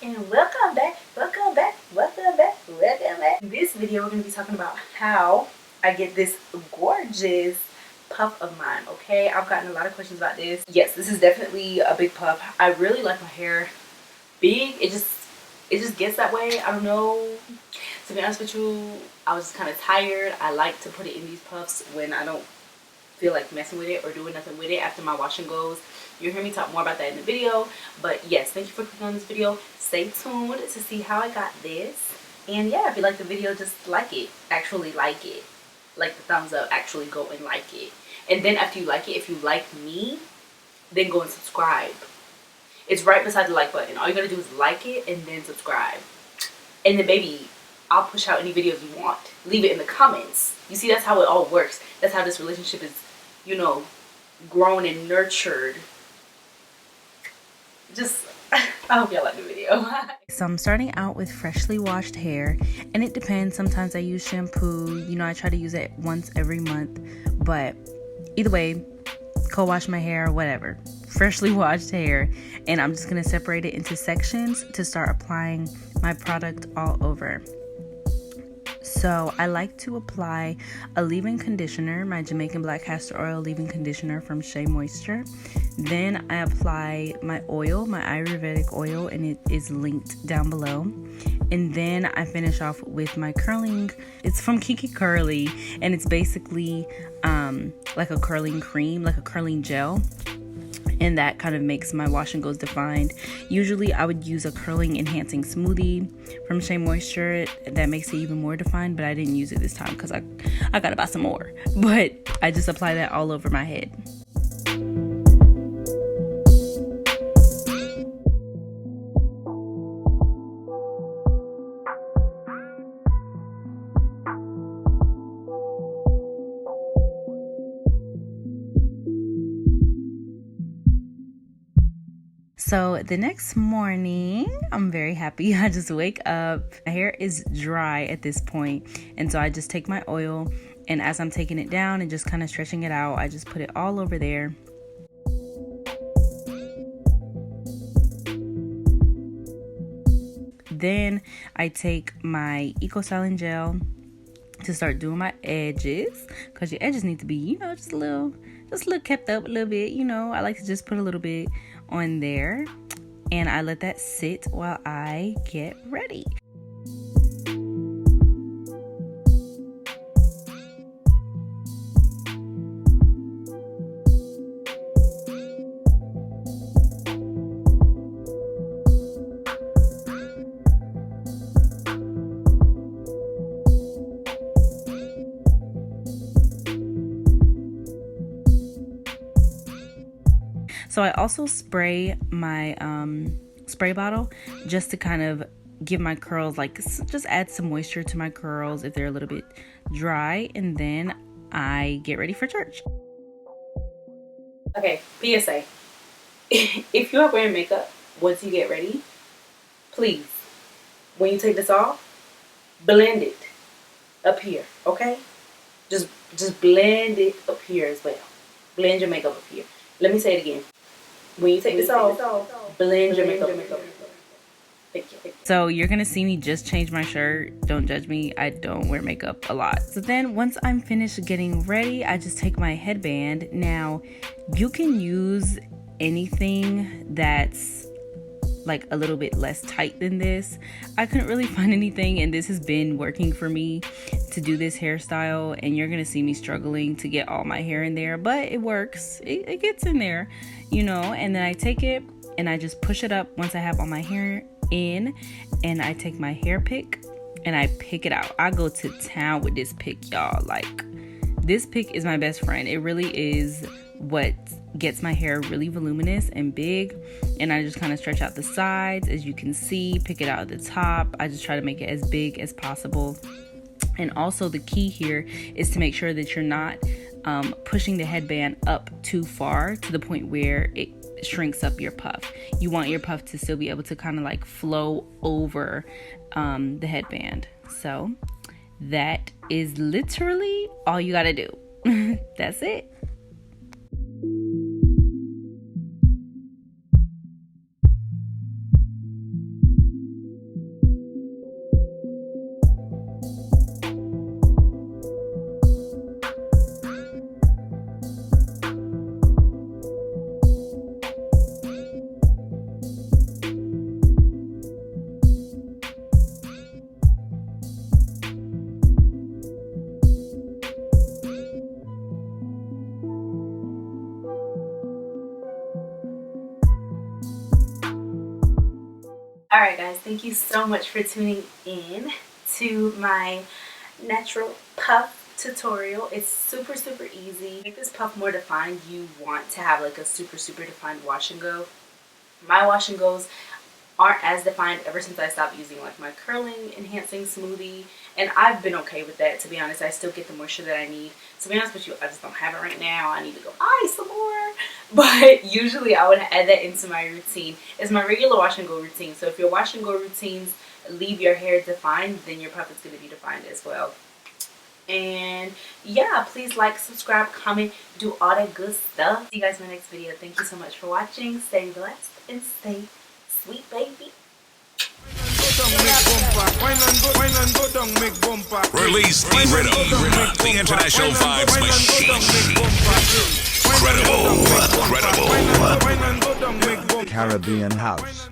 And welcome back, welcome back, welcome back, welcome back. In this video, we're going to be talking about how I get this gorgeous puff of mine, okay? I've gotten a lot of questions about this. Yes, this is definitely a big puff. I really like my hair big. It just gets that way. I don't know. To be honest with you, I was just kind of tired. I like to put it in these puffs when I don't feel like messing with it or doing nothing with it after my wash and goes. You'll hear me talk more about that in the video. But yes, thank you for clicking on this video. Stay tuned to see how I got this. And yeah, if you like the video, just like it. Actually like it. Like the thumbs up. Actually go and like it. And then after you like it, if you like me, then go and subscribe. It's right beside the like button. All you gotta do is like it and then subscribe. And then baby, I'll push out any videos you want. Leave it in the comments. You see, that's how it all works. That's how this relationship is, you know, grown and nurtured. Just, I hope y'all like the video. So I'm starting out with freshly washed hair, and it depends. Sometimes I use shampoo. You know, I try to use it once every month, but either way, co-wash my hair, whatever. Freshly washed hair, and I'm just gonna separate it into sections to start applying my product all over. So I like to apply a leave-in conditioner, my Jamaican black castor oil leave-in conditioner from Shea Moisture. Then I apply my oil, my Ayurvedic oil, and it is linked down below. And then I finish off with my curling. It's from Kiki Curly, and it's basically like a curling cream, like a curling gel. And that kind of makes my wash and goes defined. Usually I would use a curling enhancing smoothie from Shea Moisture that makes it even more defined, but I didn't use it this time because I gotta buy some more. But I just apply that all over my head. So the next morning, I'm very happy. I just wake up. My hair is dry at this point, and so I just take my oil, and as I'm taking it down and just kind of stretching it out, I just put it all over there. Then I take my Eco Styling Gel to start doing my edges, because your edges need to be, you know, just a little kept up a little bit. You know, I like to just put a little bit on there, and I let that sit while I get ready. So I also spray my spray bottle just to kind of give my curls, like, just add some moisture to my curls if they're a little bit dry, and then I get ready for church. Okay, PSA. If you are wearing makeup once you get ready, please, when you take this off, blend it up here, okay? Just blend it up here as well. Blend your makeup up here. Let me say it again. When you take this off, blend your makeup. So you're gonna see me just change my shirt. Don't judge me. I don't wear makeup a lot. So then once I'm finished getting ready, I just take my headband. Now, you can use anything that's like a little bit less tight than this. I couldn't really find anything, and this has been working for me to do this hairstyle, and you're gonna see me struggling to get all my hair in there, but it works. It gets in there, you know. And then I take it and I just push it up once I have all my hair in, and I take my hair pick and I pick it out. I go to town with this pick, y'all. Like, this pick is my best friend. It really is what gets my hair really voluminous and big. And I just kind of stretch out the sides, as you can see, pick it out at the top. I just try to make it as big as possible. And also the key here is to make sure that you're not pushing the headband up too far to the point where it shrinks up your puff. You want your puff to still be able to kind of like flow over the headband. So that is literally all you gotta do. That's it. Alright guys, thank you so much for tuning in to my natural puff tutorial. It's super easy. To make this puff more defined, you want to have like a super defined wash and go. My wash and goes aren't as defined ever since I stopped using like my curling enhancing smoothie, and I've been okay with that, to be honest. I still get the moisture that I need. To be honest with you, I just don't have it right now. I need to go buy some more, but usually I would add that into my routine. It's my regular wash and go routine. So if your wash and go routines leave your hair defined, then your puff is going to be defined as well. And yeah, please like, subscribe, comment, do all that good stuff. See you guys in my next video. Thank you so much for watching. Stay blessed and stay sweet, baby. Release the international vibes machine. Credible. Caribbean house.